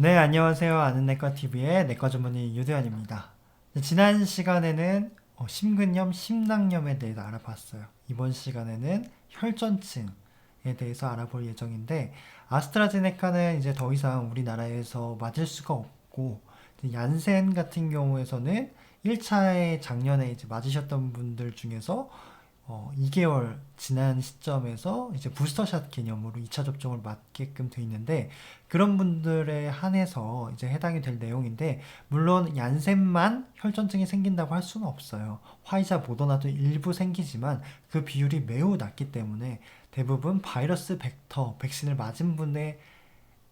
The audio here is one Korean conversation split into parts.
네, 안녕하세요. 아는 내과 TV의 내과 전문의 유대현입니다. 지난 시간에는 심근염, 심낭염에 대해서 알아봤어요. 이번 시간에는 혈전증에 대해서 알아볼 예정인데, 아스트라제네카는 이제 더 이상 우리나라에서 맞을 수가 없고, 얀센 같은 경우에서는 1차에 작년에 이제 맞으셨던 분들 중에서 2개월 지난 시점에서 이제 부스터샷 개념으로 2차 접종을 맞게끔 돼 있는데, 그런 분들에 한해서 이제 해당이 될 내용인데, 물론 얀센만 혈전증이 생긴다고 할 수는 없어요. 화이자, 모더나도 일부 생기지만 그 비율이 매우 낮기 때문에 대부분 바이러스 벡터 백신을 맞은 분에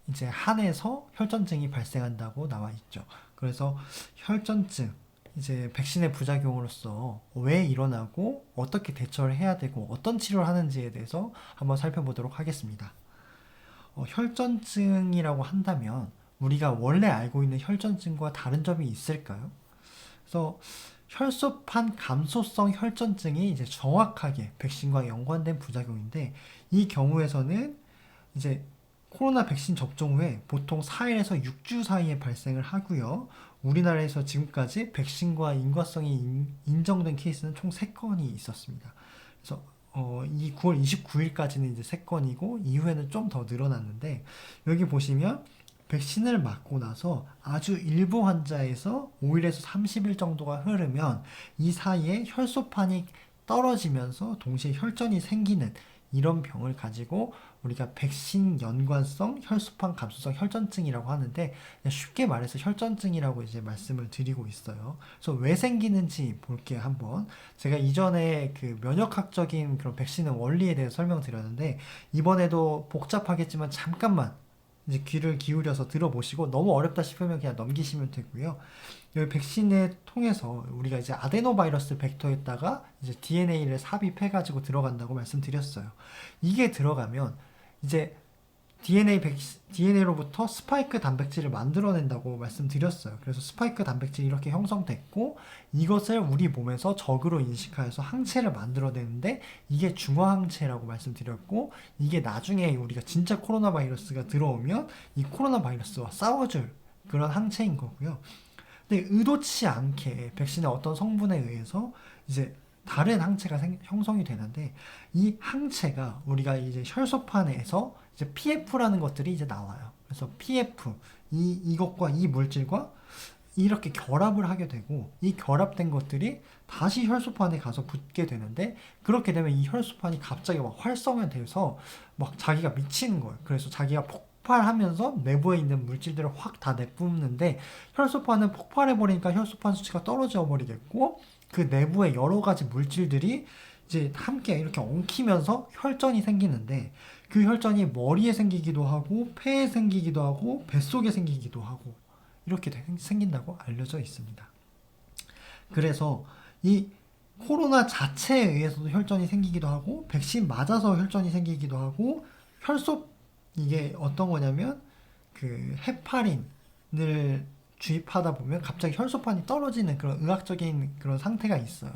이제 한해서 혈전증이 발생한다고 나와 있죠. 그래서 혈전증, 이제 백신의 부작용으로서 왜 일어나고 어떻게 대처를 해야 되고 어떤 치료를 하는지에 대해서 한번 살펴보도록 하겠습니다. 혈전증이라고 한다면 우리가 원래 알고 있는 혈전증과 다른 점이 있을까요? 그래서 혈소판 감소성 혈전증이 이제 정확하게 백신과 연관된 부작용인데, 이 경우에서는 이제 코로나 백신 접종 후에 보통 4일에서 6주 사이에 발생을 하고요. 우리나라에서 지금까지 백신과 인과성이 인정된 케이스는 총 3건이 있었습니다. 그래서 이 9월 29일까지는 이제 3건이고 이후에는 좀 더 늘어났는데, 여기 보시면 백신을 맞고 나서 아주 일부 환자에서 5일에서 30일 정도가 흐르면 이 사이에 혈소판이 떨어지면서 동시에 혈전이 생기는 이런 병을 가지고 우리가 백신 연관성 혈소판 감소성 혈전증이라고 하는데, 쉽게 말해서 혈전증이라고 이제 말씀을 드리고 있어요. 그래서 왜 생기는지 볼게요, 한번. 제가 이전에 그 면역학적인 그런 백신의 원리에 대해서 설명드렸는데, 이번에도 복잡하겠지만 잠깐만 이제 귀를 기울여서 들어보시고, 너무 어렵다 싶으면 그냥 넘기시면 되고요. 여기 백신을 통해서 우리가 이제 아데노바이러스 벡터에다가 이제 DNA를 삽입해가지고 들어간다고 말씀드렸어요. 이게 들어가면 이제 DNA로부터 스파이크 단백질을 만들어낸다고 말씀드렸어요. 그래서 스파이크 단백질이 이렇게 형성됐고, 이것을 우리 몸에서 적으로 인식하여서 항체를 만들어내는데, 이게 중화항체라고 말씀드렸고, 이게 나중에 우리가 진짜 코로나 바이러스가 들어오면 이 코로나 바이러스와 싸워줄 그런 항체인 거고요. 근데 의도치 않게 백신의 어떤 성분에 의해서 이제 다른 항체가 형성이 되는데, 이 항체가 우리가 이제 혈소판에서 이제 PF라는 것들이 이제 나와요. 그래서 PF, 이것과 이 물질과 이렇게 결합을 하게 되고, 이 결합된 것들이 다시 혈소판에 가서 붙게 되는데, 그렇게 되면 이 혈소판이 갑자기 막 활성화돼서 막 자기가 미치는 거예요. 그래서 자기가 폭발하면서 내부에 있는 물질들을 확 다 내뿜는데, 혈소판은 폭발해버리니까 혈소판 수치가 떨어져 버리겠고, 그 내부에 여러 가지 물질들이 이제 함께 이렇게 엉키면서 혈전이 생기는데, 그 혈전이 머리에 생기기도 하고 폐에 생기기도 하고 뱃속에 생기기도 하고 이렇게 생긴다고 알려져 있습니다. 그래서 이 코로나 자체에 의해서도 혈전이 생기기도 하고, 백신 맞아서 혈전이 생기기도 하고, 혈소, 이게 어떤 거냐면 그 헤파린을 주입하다 보면 갑자기 혈소판이 떨어지는 그런 의학적인 그런 상태가 있어요.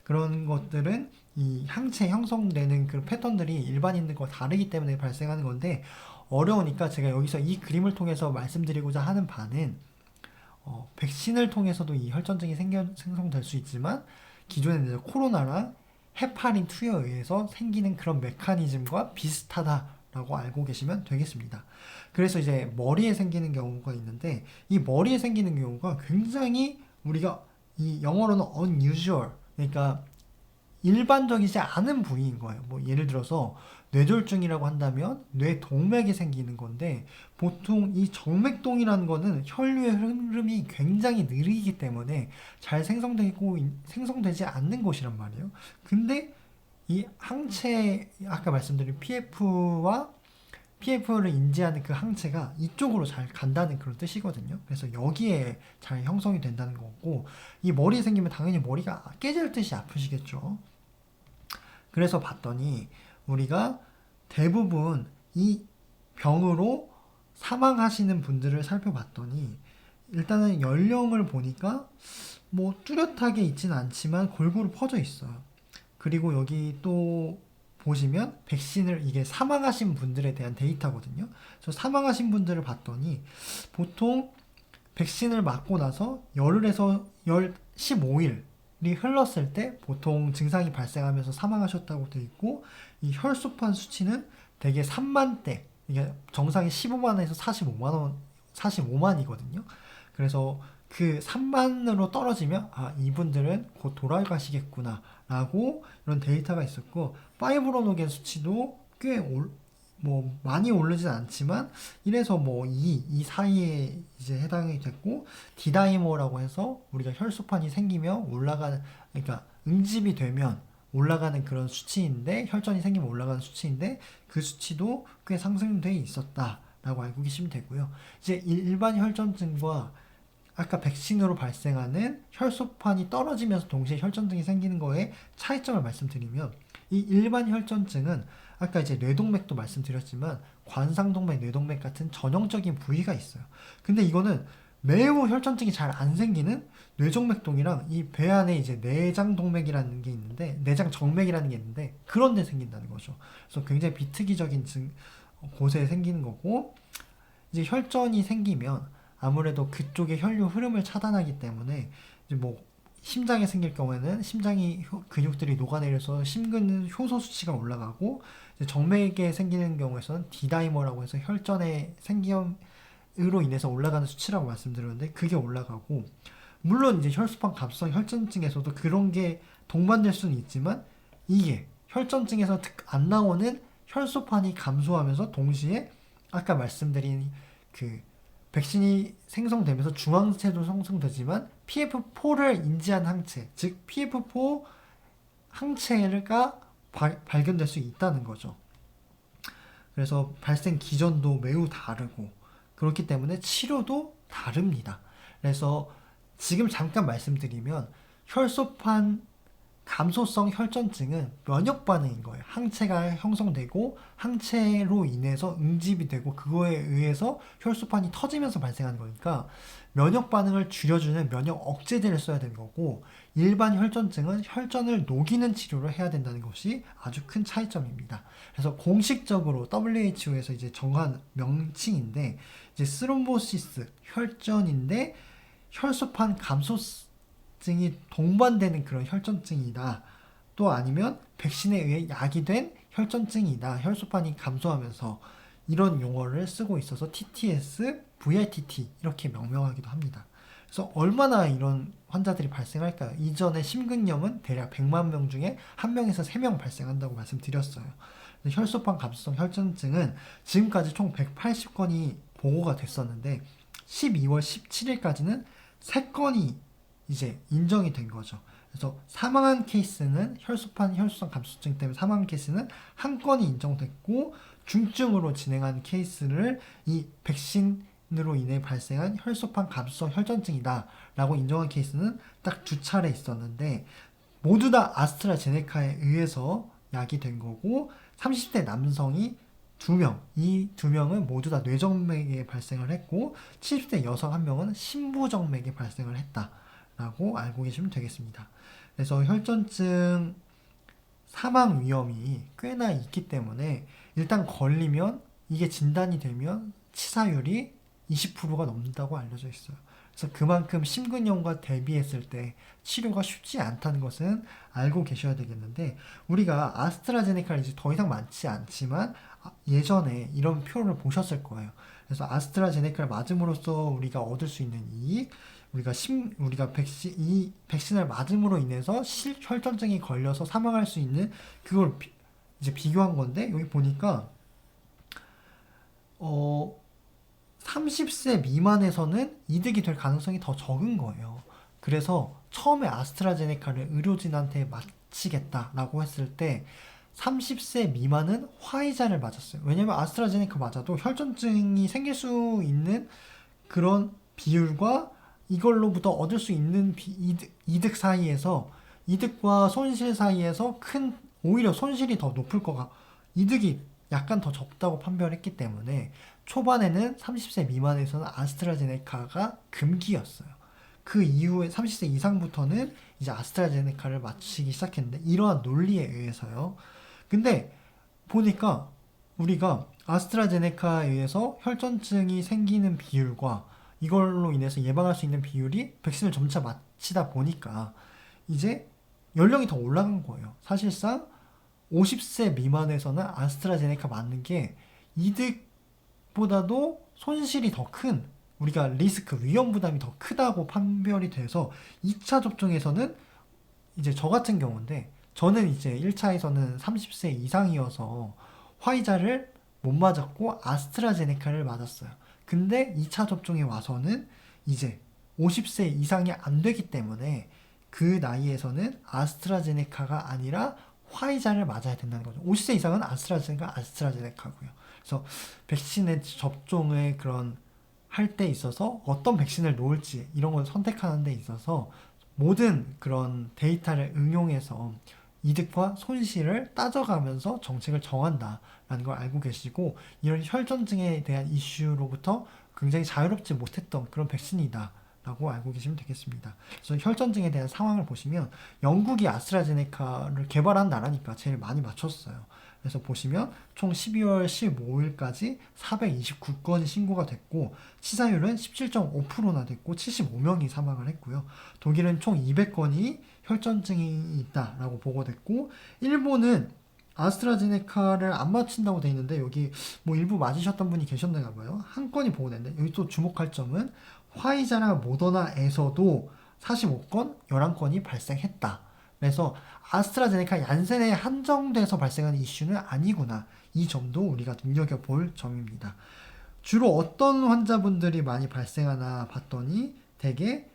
그런 것들은 이 항체 형성되는 그런 패턴들이 일반인들과 다르기 때문에 발생하는 건데, 어려우니까 제가 여기서 이 그림을 통해서 말씀드리고자 하는 바는, 백신을 통해서도 이 혈전증이 생성될 수 있지만 기존의 이제 코로나랑 헤파린 2에 의해서 생기는 그런 메커니즘과 비슷하다라고 알고 계시면 되겠습니다. 그래서 이제 머리에 생기는 경우가 있는데, 이 머리에 생기는 경우가 굉장히 우리가 이 영어로는 unusual, 그러니까 일반적이지 않은 부위인 거예요. 뭐 예를 들어서 뇌졸중이라고 한다면 뇌동맥이 생기는 건데, 보통 이 정맥동이라는 거는 혈류의 흐름이 굉장히 느리기 때문에 잘 생성되지 않는 곳이란 말이에요. 근데 이 항체, 아까 말씀드린 PF를 인지하는 그 항체가 이쪽으로 잘 간다는 그런 뜻이거든요. 그래서 여기에 잘 형성이 된다는 거고, 이 머리에 생기면 당연히 머리가 깨질 듯이 아프시겠죠. 그래서 봤더니 우리가 대부분 이 병으로 사망하시는 분들을 살펴봤더니, 일단은 연령을 보니까 뭐 뚜렷하게 있진 않지만 골고루 퍼져 있어요. 그리고 여기 또 보시면 백신을 이게 사망하신 분들에 대한 데이터거든요. 그래서 사망하신 분들을 봤더니 보통 백신을 맞고 나서 열흘에서 15일이 흘렀을 때 보통 증상이 발생하면서 사망하셨다고 되어 있고, 이 혈소판 수치는 대개 3만대, 이게 정상이 15만에서 45만이거든요. 그래서 그 3만으로 떨어지면 이분들은 곧 돌아가시겠구나 라고 이런 데이터가 있었고, 파이브로노겐 수치도 꽤 많이 오르진 않지만 1에서 2 사이에 이제 해당이 됐고, 디다이머라고 해서 우리가 혈소판이 생기면 올라가는, 그러니까 응집이 되면 올라가는 그런 수치인데, 혈전이 생기면 올라가는 수치인데 그 수치도 꽤 상승돼 있었다라고 알고 계시면 되고요. 이제 일반 혈전증과 아까 백신으로 발생하는 혈소판이 떨어지면서 동시에 혈전증이 생기는 거에 차이점을 말씀드리면, 이 일반 혈전증은 아까 이제 뇌동맥도 말씀드렸지만 관상동맥, 뇌동맥 같은 전형적인 부위가 있어요. 근데 이거는 매우 혈전증이 잘 안 생기는 뇌정맥동이랑 이 배 안에 이제 내장동맥이라는 게 있는데, 내장정맥이라는 게 있는데 그런 데 생긴다는 거죠. 그래서 굉장히 비특이적인 곳에 생기는 거고, 이제 혈전이 생기면 아무래도 그쪽의 혈류 흐름을 차단하기 때문에 이제 심장에 생길 경우에는 심장이 근육들이 녹아내려서 심근 효소 수치가 올라가고, 이제 정맥에 생기는 경우에서는 디다이머라고 해서 혈전의 생기염으로 인해서 올라가는 수치라고 말씀드렸는데 그게 올라가고, 물론 이제 혈소판 갑성 혈전증에서도 그런 게 동반될 수는 있지만, 이게 혈전증에서 안 나오는 혈소판이 감소하면서 동시에 아까 말씀드린 그 백신이 생성되면서 중항체도 생성되지만 PF4를 인지한 항체, 즉 PF4 항체가 발견될 수 있다는 거죠. 그래서 발생 기전도 매우 다르고 그렇기 때문에 치료도 다릅니다. 그래서 지금 잠깐 말씀드리면 혈소판 감소성 혈전증은 면역 반응인 거예요. 항체가 형성되고 항체로 인해서 응집이 되고 그거에 의해서 혈소판이 터지면서 발생하는 거니까 면역 반응을 줄여주는 면역 억제제를 써야 되는 거고, 일반 혈전증은 혈전을 녹이는 치료를 해야 된다는 것이 아주 큰 차이점입니다. 그래서 공식적으로 WHO에서 이제 정한 명칭인데, 이제 스롬보시스 혈전인데 혈소판 감소증이 동반되는 그런 혈전증이다. 또 아니면 백신에 의해 야기된 혈전증이다. 혈소판이 감소하면서, 이런 용어를 쓰고 있어서 TTS, VITT 이렇게 명명하기도 합니다. 그래서 얼마나 이런 환자들이 발생할까요? 이전에 심근염은 대략 100만 명 중에 1명에서 3명 발생한다고 말씀드렸어요. 혈소판 감소성 혈전증은 지금까지 총 180건이 보고가 됐었는데 12월 17일까지는 3건이 이제 인정이 된 거죠. 그래서 사망한 케이스는 혈소판 혈소성 감소증 때문에 사망한 케이스는 1건이 인정됐고, 중증으로 진행한 케이스를 이 백신으로 인해 발생한 혈소판 감소성 혈전증이다 라고 인정한 케이스는 딱 2차례 있었는데, 모두 다 아스트라제네카에 의해서 야기된 거고, 30대 남성이 2명, 이 2명은 모두 다 뇌정맥에 발생을 했고 70대 여성 1명은 심부정맥에 발생을 했다라고 알고 계시면 되겠습니다. 그래서 혈전증 사망 위험이 꽤나 있기 때문에 일단 걸리면, 이게 진단이 되면 치사율이 20%가 넘는다고 알려져 있어요. 그래서 그만큼 심근염과 대비했을 때 치료가 쉽지 않다는 것은 알고 계셔야 되겠는데, 우리가 아스트라제네카를 이제 더 이상 맞지 않지만 예전에 이런 표를 보셨을 거예요. 그래서 아스트라제네카를 맞음으로써 우리가 얻을 수 있는 이익, 우리가 이 백신을 맞음으로 인해서 혈전증이 걸려서 사망할 수 있는 그걸 이제 비교한 건데, 여기 보니까 30세 미만에서는 이득이 될 가능성이 더 적은 거예요. 그래서 처음에 아스트라제네카를 의료진한테 맞히겠다라고 했을 때 30세 미만은 화이자를 맞았어요. 왜냐면 아스트라제네카 맞아도 혈전증이 생길 수 있는 그런 비율과 이걸로부터 얻을 수 있는 이득 사이에서, 이득과 손실 사이에서 오히려 손실이 더 높을 거가, 이득이 약간 더 적다고 판별했기 때문에 초반에는 30세 미만에서는 아스트라제네카가 금기였어요. 그 이후에 30세 이상부터는 이제 아스트라제네카를 맞추기 시작했는데, 이러한 논리에 의해서요. 근데 보니까 우리가 아스트라제네카에 의해서 혈전증이 생기는 비율과 이걸로 인해서 예방할 수 있는 비율이 백신을 점차 맞히다 보니까 이제 연령이 더 올라간 거예요. 사실상 50세 미만에서는 아스트라제네카 맞는 게 이득보다도 손실이 더 큰, 우리가 리스크, 위험 부담이 더 크다고 판별이 돼서 2차 접종에서는 이제 저 같은 경우인데, 저는 이제 1차에서는 30세 이상이어서 화이자를 못 맞았고 아스트라제네카를 맞았어요. 근데 2차 접종에 와서는 이제 50세 이상이 안 되기 때문에 그 나이에서는 아스트라제네카가 아니라 화이자를 맞아야 된다는 거죠. 50세 이상은 아스트라제네카고요. 그래서 백신의 접종의 그런 할 때 있어서 어떤 백신을 놓을지 이런 걸 선택하는 데 있어서 모든 그런 데이터를 응용해서 이득과 손실을 따져가면서 정책을 정한다라는 걸 알고 계시고, 이런 혈전증에 대한 이슈로부터 굉장히 자유롭지 못했던 그런 백신이다 라고 알고 계시면 되겠습니다. 그래서 혈전증에 대한 상황을 보시면 영국이 아스트라제네카를 개발한 나라니까 제일 많이 맞췄어요. 그래서 보시면 총 12월 15일까지 429건이 신고가 됐고 치사율은 17.5%나 됐고 75명이 사망을 했고요. 독일은 총 200건이 혈전증이 있다라고 보고됐고, 일본은 아스트라제네카를 안 맞춘다고 돼 있는데 여기 뭐 일부 맞으셨던 분이 계셨나 봐요. 한 건이 보고됐는데 여기 또 주목할 점은 화이자나 모더나에서도 45건, 11건이 발생했다. 그래서 아스트라제네카 얀센에 한정돼서 발생하는 이슈는 아니구나. 이 점도 우리가 눈여겨볼 점입니다. 주로 어떤 환자분들이 많이 발생하나 봤더니 대개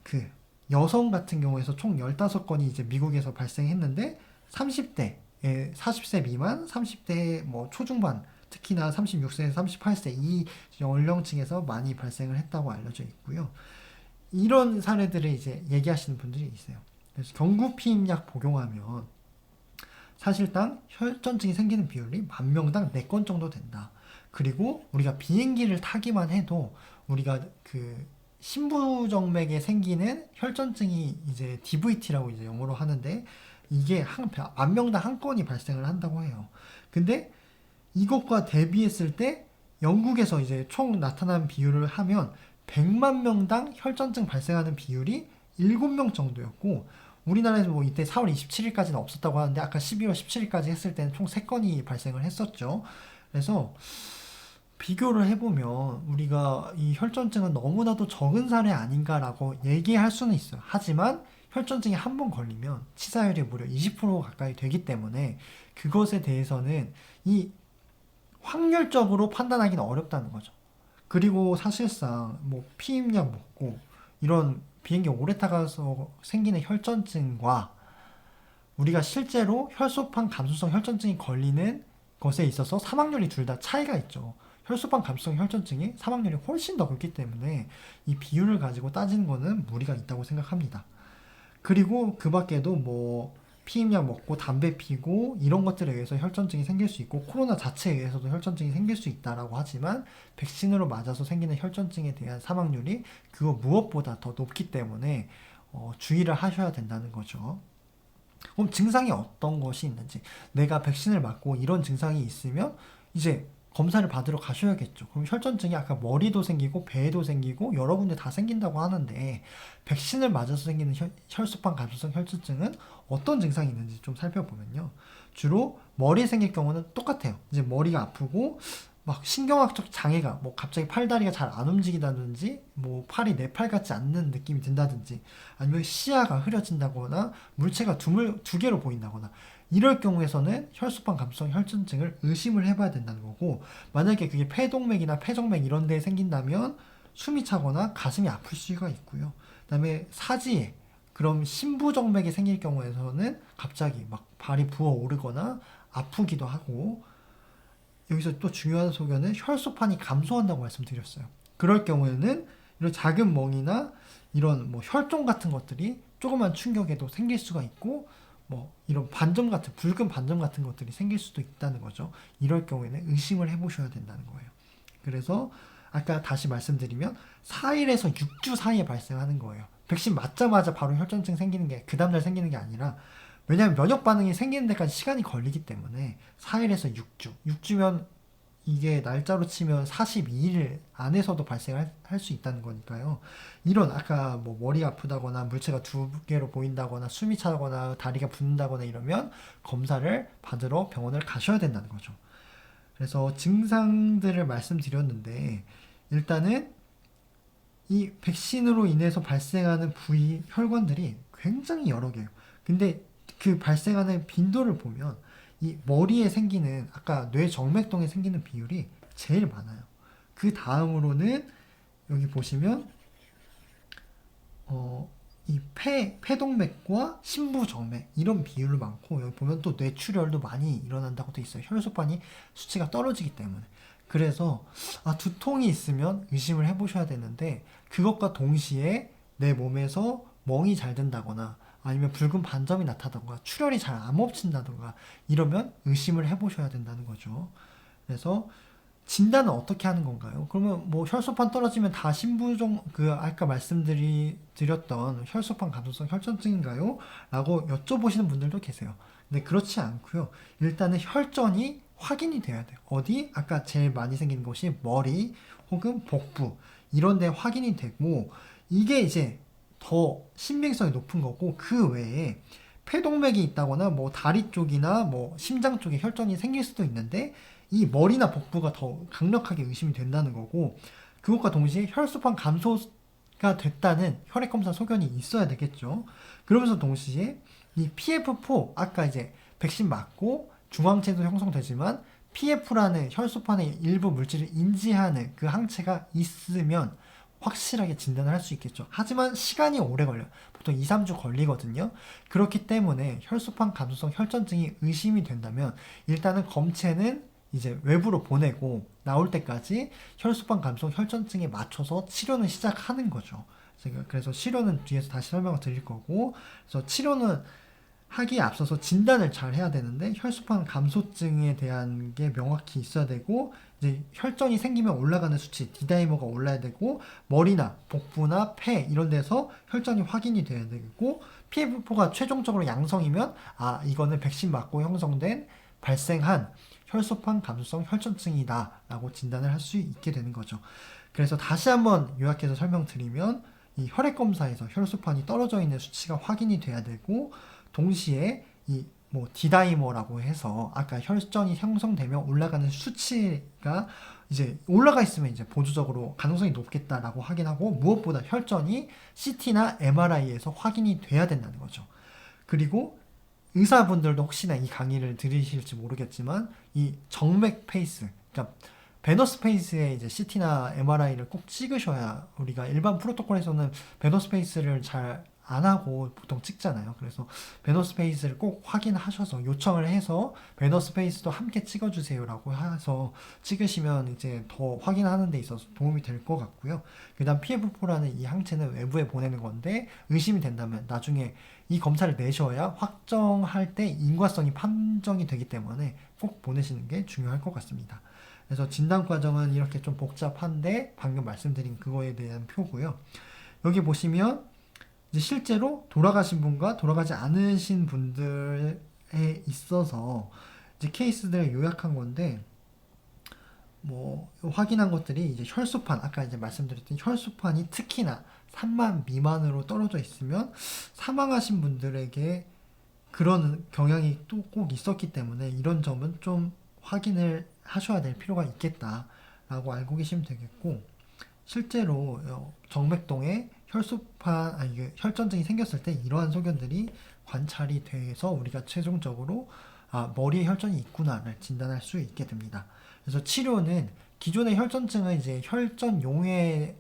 그 여성 같은 경우에서 총 15건이 이제 미국에서 발생했는데 30대, 40세 미만, 30대 뭐 초중반, 특히나 36세에서 38세 이 연령층에서 많이 발생을 했다고 알려져 있고요. 이런 사례들을 이제 얘기하시는 분들이 있어요. 그래서 경구 피임약 복용하면 사실상 혈전증이 생기는 비율이 10,000명당 4건 정도 된다. 그리고 우리가 비행기를 타기만 해도 우리가 그 심부정맥에 생기는 혈전증이 이제 DVT라고 이제 영어로 하는데 이게 10,000명당 한 건이 발생을 한다고 해요. 근데 이것과 대비했을 때 영국에서 이제 총 나타난 비율을 하면 100만 명당 혈전증 발생하는 비율이 7명 정도였고, 우리나라에서 뭐 이때 4월 27일까지는 없었다고 하는데 아까 12월 17일까지 했을 때는 총 3건이 발생을 했었죠. 그래서 비교를 해보면 우리가 이 혈전증은 너무나도 적은 사례 아닌가라고 얘기할 수는 있어요. 하지만 혈전증이 한 번 걸리면 치사율이 무려 20% 가까이 되기 때문에 그것에 대해서는 이 확률적으로 판단하기는 어렵다는 거죠. 그리고 사실상 뭐 피임약 먹고 이런 비행기 오래 타가서 생기는 혈전증과 우리가 실제로 혈소판 감소성 혈전증이 걸리는 것에 있어서 사망률이 둘 다 차이가 있죠. 혈소판 감소성 혈전증이 사망률이 훨씬 더 높기 때문에 이 비율을 가지고 따지는 거는 무리가 있다고 생각합니다. 그리고 그 밖에도 뭐 피임약 먹고 담배 피고 이런 것들에 의해서 혈전증이 생길 수 있고 코로나 자체에 의해서도 혈전증이 생길 수 있다라고 하지만 백신으로 맞아서 생기는 혈전증에 대한 사망률이 그거 무엇보다 더 높기 때문에 주의를 하셔야 된다는 거죠. 그럼 증상이 어떤 것이 있는지, 내가 백신을 맞고 이런 증상이 있으면 이제 검사를 받으러 가셔야겠죠. 그럼 혈전증이 아까 머리도 생기고 배에도 생기고 여러 군데 다 생긴다고 하는데 백신을 맞아서 생기는 혈소판 감소성 혈전증은 어떤 증상이 있는지 좀 살펴보면요. 주로 머리에 생길 경우는 똑같아요. 이제 머리가 아프고 막 신경학적 장애가 뭐 갑자기 팔다리가 잘 안 움직이다든지 뭐 팔이 내 팔 같지 않는 느낌이 든다든지 아니면 시야가 흐려진다거나 물체가 두 개로 보인다거나 이럴 경우에서는 혈소판 감소성 혈전증을 의심을 해봐야 된다는 거고, 만약에 그게 폐동맥이나 폐정맥 이런 데에 생긴다면 숨이 차거나 가슴이 아플 수가 있고요. 그다음에 사지에 그럼 심부정맥이 생길 경우에서는 갑자기 막 발이 부어오르거나 아프기도 하고, 여기서 또 중요한 소견은 혈소판이 감소한다고 말씀드렸어요. 그럴 경우에는 이런 작은 멍이나 이런 뭐 혈종 같은 것들이 조그만 충격에도 생길 수가 있고 뭐 이런 반점 같은 붉은 반점 같은 것들이 생길 수도 있다는 거죠. 이럴 경우에는 의심을 해보셔야 된다는 거예요. 그래서 아까 다시 말씀드리면 4일에서 6주 사이에 발생하는 거예요. 백신 맞자마자 바로 혈전증 생기는 게 그 다음날 생기는 게 아니라 왜냐하면 면역 반응이 생기는 데까지 시간이 걸리기 때문에 4일에서 6주. 6주면 이게 날짜로 치면 42일 안에서도 발생할 수 있다는 거니까요. 이런 아까 뭐 머리 아프다거나 물체가 두 개로 보인다거나 숨이 차거나 다리가 붓는다거나 이러면 검사를 받으러 병원을 가셔야 된다는 거죠. 그래서 증상들을 말씀드렸는데 일단은 이 백신으로 인해서 발생하는 부위 혈관들이 굉장히 여러 개예요. 근데 그 발생하는 빈도를 보면 이 머리에 생기는 아까 뇌정맥동에 생기는 비율이 제일 많아요. 그 다음으로는 여기 보시면 이 폐동맥과 심부정맥 이런 비율이 많고 여기 보면 또 뇌출혈도 많이 일어난다고 돼 있어요. 혈소판이 수치가 떨어지기 때문에. 그래서 두통이 있으면 의심을 해보셔야 되는데 그것과 동시에 내 몸에서 멍이 잘 든다거나 아니면 붉은 반점이 나타나던가 출혈이 잘 안 멈춘다던가 이러면 의심을 해보셔야 된다는 거죠. 그래서 진단은 어떻게 하는 건가요? 그러면 뭐 혈소판 떨어지면 다 신부종 아까 말씀드렸던 혈소판 감소성 혈전증인가요? 라고 여쭤보시는 분들도 계세요. 근데 그렇지 않고요. 일단은 혈전이 확인이 돼야 돼요. 어디? 아까 제일 많이 생기는 곳이 머리 혹은 복부 이런 데 확인이 되고 이게 이제 더 신빙성이 높은 거고 그 외에 폐동맥이 있다거나 뭐 다리 쪽이나 뭐 심장 쪽에 혈전이 생길 수도 있는데 이 머리나 복부가 더 강력하게 의심이 된다는 거고 그것과 동시에 혈소판 감소가 됐다는 혈액검사 소견이 있어야 되겠죠. 그러면서 동시에 이 PF4 아까 이제 백신 맞고 중앙체도 형성되지만 PF라는 혈소판의 일부 물질을 인지하는 그 항체가 있으면 확실하게 진단을 할 수 있겠죠. 하지만 시간이 오래 걸려요. 보통 2, 3주 걸리거든요. 그렇기 때문에 혈소판 감소성 혈전증이 의심이 된다면 일단은 검체는 이제 외부로 보내고 나올 때까지 혈소판 감소성 혈전증에 맞춰서 치료는 시작하는 거죠. 그래서 치료는 뒤에서 다시 설명을 드릴 거고 그래서 치료는 하기에 앞서서 진단을 잘 해야 되는데 혈소판 감소증에 대한 게 명확히 있어야 되고 이제 혈전이 생기면 올라가는 수치 D다이머가 올라야 되고 머리나 복부나 폐 이런 데서 혈전이 확인이 돼야 되고 PF4가 최종적으로 양성이면 이거는 백신 맞고 형성된 발생한 혈소판 감소성 혈전증이다 라고 진단을 할 수 있게 되는 거죠. 그래서 다시 한번 요약해서 설명드리면 이 혈액검사에서 혈소판이 떨어져 있는 수치가 확인이 돼야 되고 동시에 이 뭐 D다이머라고 해서 아까 혈전이 형성되면 올라가는 수치가 이제 올라가 있으면 이제 보조적으로 가능성이 높겠다라고 확인하고 무엇보다 혈전이 CT나 MRI에서 확인이 돼야 된다는 거죠. 그리고 의사분들도 혹시나 이 강의를 들으실지 모르겠지만 이 정맥 페이스, 그러니까 베너스 페이스에 이제 CT나 MRI를 꼭 찍으셔야 우리가 일반 프로토콜에서는 베너스 페이스를 잘 안 하고 보통 찍잖아요. 그래서 베너스 페이스를 꼭 확인하셔서 요청을 해서 베너스 페이스도 함께 찍어주세요라고 해서 찍으시면 이제 더 확인하는 데 있어서 도움이 될 것 같고요. 그 다음 PF4라는 이 항체는 외부에 보내는 건데 의심이 된다면 나중에 이 검사를 내셔야 확정할 때 인과성이 판정이 되기 때문에 꼭 보내시는 게 중요할 것 같습니다. 그래서 진단 과정은 이렇게 좀 복잡한데 방금 말씀드린 그거에 대한 표고요. 여기 보시면 이제 실제로 돌아가신 분과 돌아가지 않으신 분들에 있어서 이제 케이스들을 요약한 건데 뭐 확인한 것들이 이제 혈소판 아까 이제 말씀드렸던 혈소판이 특히나 3만 미만으로 떨어져 있으면 사망하신 분들에게 그런 경향이 또 꼭 있었기 때문에 이런 점은 좀 확인을 하셔야 될 필요가 있겠다라고 알고 계시면 되겠고 실제로 정맥동에 혈전증이 생겼을 때 이러한 소견들이 관찰이 돼서 우리가 최종적으로 머리에 혈전이 있구나를 진단할 수 있게 됩니다. 그래서 치료는 기존의 혈전증은 이제 혈전 용해제를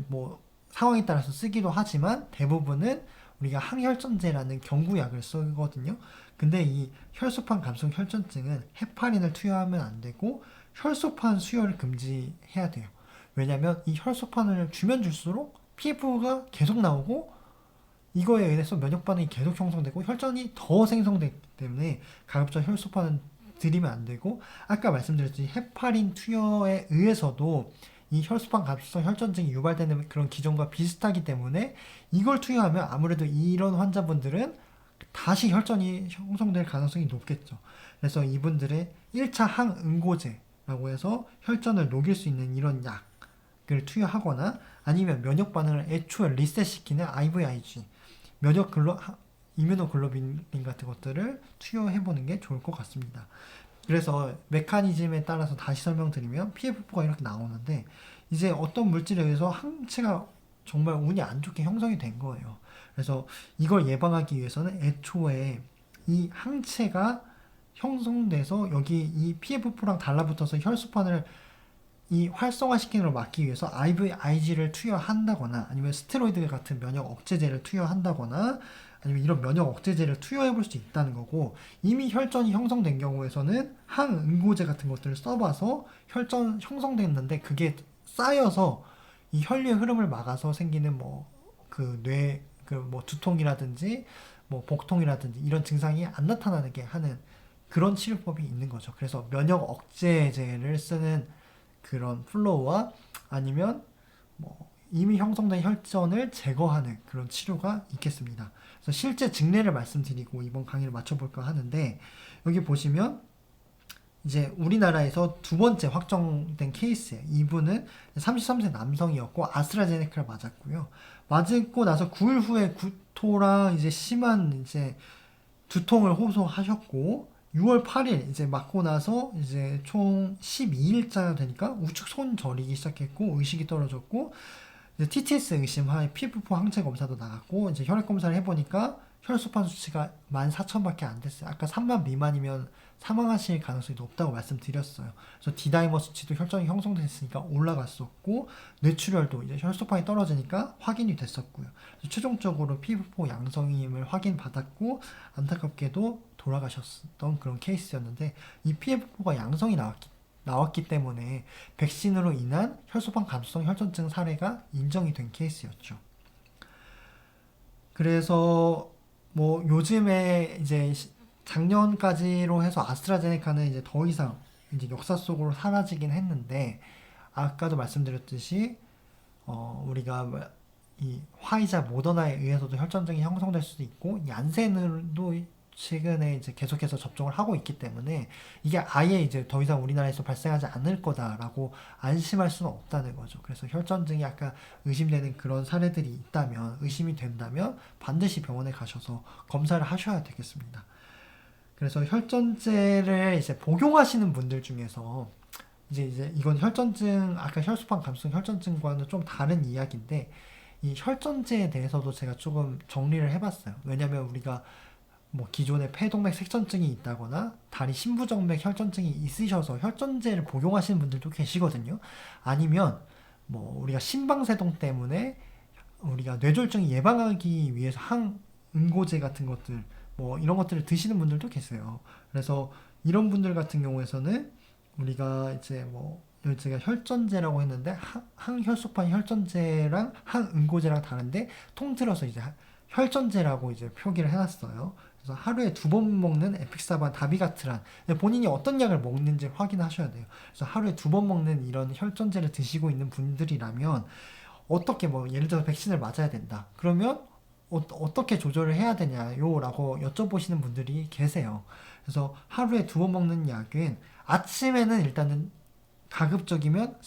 뭐 상황에 따라서 쓰기도 하지만 대부분은 우리가 항혈전제라는 경구약을 쓰거든요. 근데 이 혈소판 감소성 혈전증은 헤파린을 투여하면 안 되고 혈소판 수혈을 금지해야 돼요. 왜냐면 이 혈소판을 주면 줄수록 PF가 계속 나오고 이거에 의해서 면역 반응이 계속 형성되고 혈전이 더 생성되기 때문에 가급적 혈소판은 드리면 안 되고 아까 말씀드렸듯이 헤파린 투여에 의해서도 이 혈소판 감소성 혈전증이 유발되는 그런 기전과 비슷하기 때문에 이걸 투여하면 아무래도 이런 환자분들은 다시 혈전이 형성될 가능성이 높겠죠. 그래서 이분들의 1차 항응고제라고 해서 혈전을 녹일 수 있는 이런 약을 투여하거나 아니면 면역 반응을 애초에 리셋시키는 IVIG, 이뮤노글로빈 같은 것들을 투여해보는 게 좋을 것 같습니다. 그래서 메커니즘에 따라서 다시 설명드리면 PF4가 이렇게 나오는데 이제 어떤 물질에 의해서 항체가 정말 운이 안 좋게 형성이 된 거예요. 그래서 이걸 예방하기 위해서는 애초에 이 항체가 형성돼서 여기 이 PF4랑 달라붙어서 혈소판을 이 활성화시키는 걸 막기 위해서 IVIG를 투여한다거나 아니면 스테로이드 같은 면역 억제제를 투여한다거나 아니면 이런 면역 억제제를 투여해 볼 수 있다는 거고, 이미 혈전이 형성된 경우에서는 항응고제 같은 것들을 써봐서 혈전 형성됐는데 그게 쌓여서 이 혈류의 흐름을 막아서 생기는 뭐 그 뇌 그 뭐 두통이라든지 뭐 복통이라든지 이런 증상이 안 나타나게 하는 그런 치료법이 있는 거죠. 그래서 면역 억제제를 쓰는 그런 플로우와 아니면 뭐 이미 형성된 혈전을 제거하는 그런 치료가 있겠습니다. 그래서 실제 증례를 말씀드리고 이번 강의를 마쳐볼까 하는데, 여기 보시면 이제 우리나라에서 두 번째 확정된 케이스예요. 이분은 33세 남성이었고 아스트라제네카를 맞았고요. 맞고 나서 9일 후에 구토랑 이제 심한 이제 두통을 호소하셨고 6월 8일 이제 맞고 나서 이제 총 12일째가 되니까 우측 손 저리기 시작했고 의식이 떨어졌고 이제 TTS 의심하에 PF4 항체 검사도 나갔고 이제 혈액 검사를 해보니까 혈소판 수치가 14,000밖에 안 됐어요. 아까 3만 미만이면 사망하실 가능성이 높다고 말씀드렸어요. 그래서 D다이머 수치도 혈전이 형성됐으니까 올라갔었고 뇌출혈도 이제 혈소판이 떨어지니까 확인이 됐었고요. 최종적으로 PF4 양성임을 확인받았고 안타깝게도 돌아가셨던 그런 케이스였는데, 이 PF4가 양성이 나왔기 때문에 백신으로 인한 혈소판 감수성 혈전증 사례가 인정이 된 케이스였죠. 그래서 뭐 요즘에 이제 작년까지로 해서 아스트라제네카는 이제 더 이상 이제 역사 속으로 사라지긴 했는데, 아까도 말씀드렸듯이 우리가 이 화이자 모더나에 의해서도 혈전증이 형성될 수도 있고 얀센으로도 최근에 이제 계속해서 접종을 하고 있기 때문에 이게 아예 이제 더 이상 우리나라에서 발생하지 않을 거다라고 안심할 수는 없다는 거죠. 그래서 혈전증이 아까 의심되는 그런 사례들이 있다면, 의심이 된다면 반드시 병원에 가셔서 검사를 하셔야 되겠습니다. 그래서 혈전제를 이제 복용하시는 분들 중에서 이제 이건 혈전증, 아까 혈소판 감수성 혈전증과는 좀 다른 이야기인데, 이 혈전제에 대해서도 제가 조금 정리를 해봤어요. 왜냐면 우리가 뭐 기존에 폐동맥 색전증이 있다거나 다리 심부정맥 혈전증이 있으셔서 혈전제를 복용하시는 분들도 계시거든요. 아니면 뭐 우리가 심방세동 때문에 우리가 뇌졸중 예방하기 위해서 항응고제 같은 것들 뭐 이런 것들을 드시는 분들도 계세요. 그래서 이런 분들 같은 경우에서는 우리가 이제 뭐 제가 혈전제라고 했는데 항혈소판 혈전제랑 항응고제랑 다른데 통틀어서 이제 혈전제라고 이제 표기를 해놨어요. 그래서 하루에 2번 먹는 에픽사반, 다비가트란, 본인이 어떤 약을 먹는지 확인하셔야 돼요. 그래서 하루에 2번 먹는 이런 혈전제를 드시고 있는 분들이라면 어떻게 뭐 예를 들어서 백신을 맞아야 된다. 그러면 어떻게 조절을 해야 되냐요? 라고 여쭤보시는 분들이 계세요. 그래서 하루에 2번 먹는 약은 아침에는 일단은 가급적이면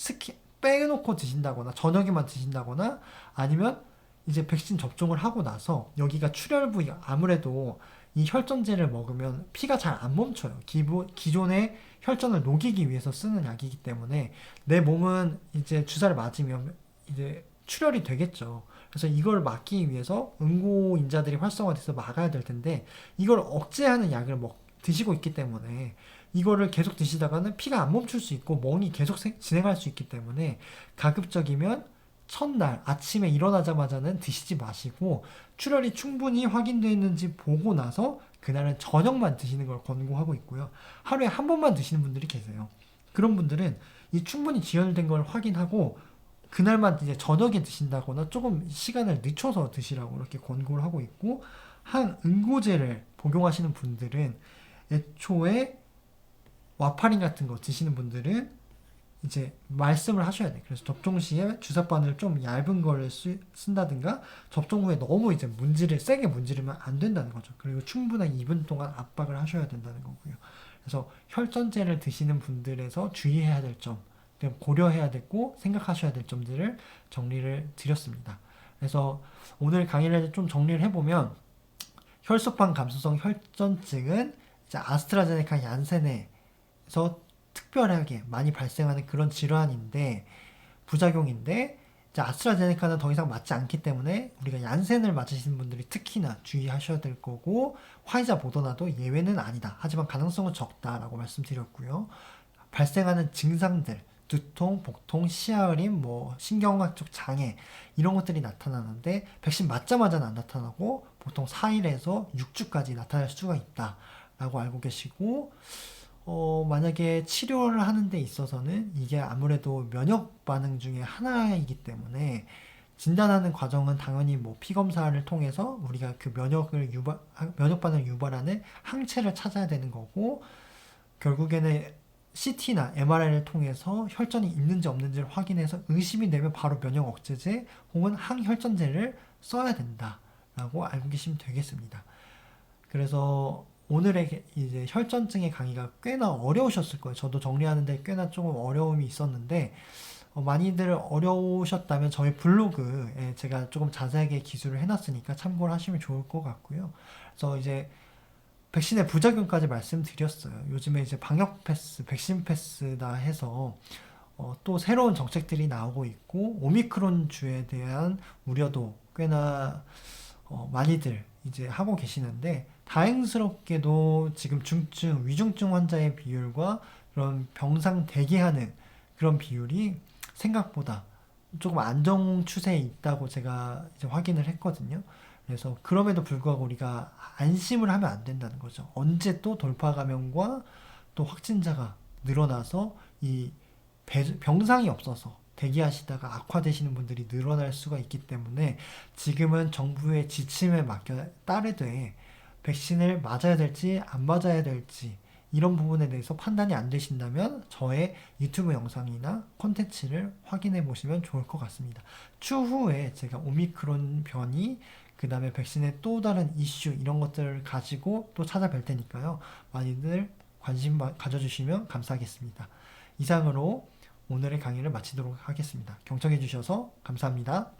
빼놓고 드신다거나 저녁에만 드신다거나 아니면 이제 백신 접종을 하고 나서 여기가 출혈 부위, 아무래도 이 혈전제를 먹으면 피가 잘 안 멈춰요. 기존의 혈전을 녹이기 위해서 쓰는 약이기 때문에 내 몸은 이제 주사를 맞으면 이제 출혈이 되겠죠. 그래서 이걸 막기 위해서 응고인자들이 활성화돼서 막아야 될 텐데 이걸 억제하는 약을 드시고 있기 때문에 이거를 계속 드시다가는 피가 안 멈출 수 있고 멍이 계속 진행할 수 있기 때문에 가급적이면 첫날 아침에 일어나자마자는 드시지 마시고 출혈이 충분히 확인되는지 보고 나서 그날은 저녁만 드시는 걸 권고하고 있고요. 하루에 한 번만 드시는 분들이 계세요. 그런 분들은 이 충분히 지연된 걸 확인하고 그날만 이제 저녁에 드신다거나 조금 시간을 늦춰서 드시라고 이렇게 권고를 하고 있고, 항응고제를 복용하시는 분들은 애초에 와파린 같은 거 드시는 분들은 이제 말씀을 하셔야 돼. 그래서 접종 시에 주사바늘 좀 얇은 거를 쓴다든가 접종 후에 너무 이제 세게 문지르면 안 된다는 거죠. 그리고 충분한 2분 동안 압박을 하셔야 된다는 거고요. 그래서 혈전제를 드시는 분들에서 주의해야 될 점, 고려해야 되고 생각하셔야 될 점들을 정리를 드렸습니다. 그래서 오늘 강의를 좀 정리를 해보면 혈소판 감수성 혈전증은 이제 아스트라제네카 얀센에서 특별하게 많이 발생하는 그런 질환인데 부작용인데 이제 아스트라제네카는 더 이상 맞지 않기 때문에 우리가 얀센을 맞으시는 분들이 특히나 주의하셔야 될 거고 화이자 모더나도 예외는 아니다. 하지만 가능성은 적다라고 말씀드렸고요. 발생하는 증상들 두통, 복통, 시야흐림, 신경학적 장애 이런 것들이 나타나는데 백신 맞자마자는 안 나타나고 보통 4일에서 6주까지 나타날 수가 있다라고 알고 계시고 만약에 치료를 하는 데 있어서는 이게 아무래도 면역 반응 중에 하나이기 때문에 진단하는 과정은 당연히 피검사를 통해서 우리가 그 면역 반응을 유발하는 항체를 찾아야 되는 거고 결국에는 CT나 MRI를 통해서 혈전이 있는지 없는지를 확인해서 의심이 되면 바로 면역 억제제 혹은 항혈전제를 써야 된다라고 알고 계시면 되겠습니다. 그래서 오늘의 이제 혈전증의 강의가 꽤나 어려우셨을 거예요. 저도 정리하는데 꽤나 조금 어려움이 있었는데 많이들 어려우셨다면 저희 블로그에 제가 조금 자세하게 기술을 해놨으니까 참고를 하시면 좋을 것 같고요. 그래서 이제 백신의 부작용까지 말씀드렸어요. 요즘에 이제 방역 패스, 백신 패스다 해서 또 새로운 정책들이 나오고 있고 오미크론 주에 대한 우려도 꽤나 많이들 이제 하고 계시는데 다행스럽게도 지금 중증, 위중증 환자의 비율과 그런 병상 대기하는 그런 비율이 생각보다 조금 안정 추세에 있다고 제가 이제 확인을 했거든요. 그래서 그럼에도 불구하고 우리가 안심을 하면 안 된다는 거죠. 언제 또 돌파 감염과 또 확진자가 늘어나서 이 병상이 없어서 대기하시다가 악화되시는 분들이 늘어날 수가 있기 때문에 지금은 정부의 지침에 따르되 백신을 맞아야 될지 안 맞아야 될지 이런 부분에 대해서 판단이 안 되신다면 저의 유튜브 영상이나 콘텐츠를 확인해 보시면 좋을 것 같습니다. 추후에 제가 오미크론 변이 그 다음에 백신의 또 다른 이슈 이런 것들을 가지고 또 찾아뵐 테니까요. 많이들 관심 가져주시면 감사하겠습니다. 이상으로 오늘의 강의를 마치도록 하겠습니다. 경청해 주셔서 감사합니다.